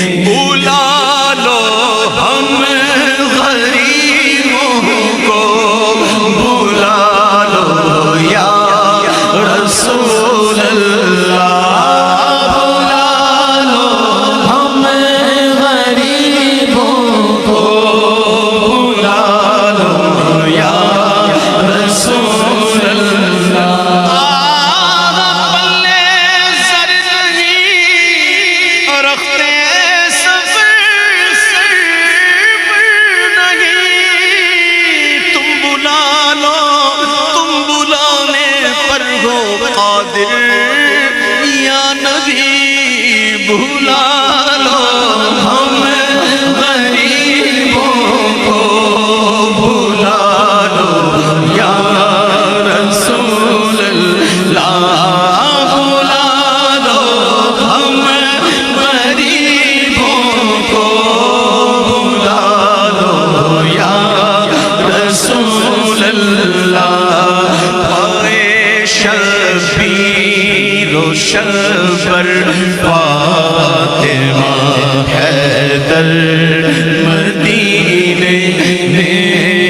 بلا لو ہم غریبوں کو، بلا لو یا رسول اللہ، بلا لو ہم غریبوں کو، بلا لو یا رسول اللہ۔ یا نبی بھلا لو ہم غریبوں کو، بھلا لو یا رسول اللہ، بھلا لو ہم غریبوں کو، بھلا لو یا رسول اللہ۔ شبیر و شبر فاطمہ حیدر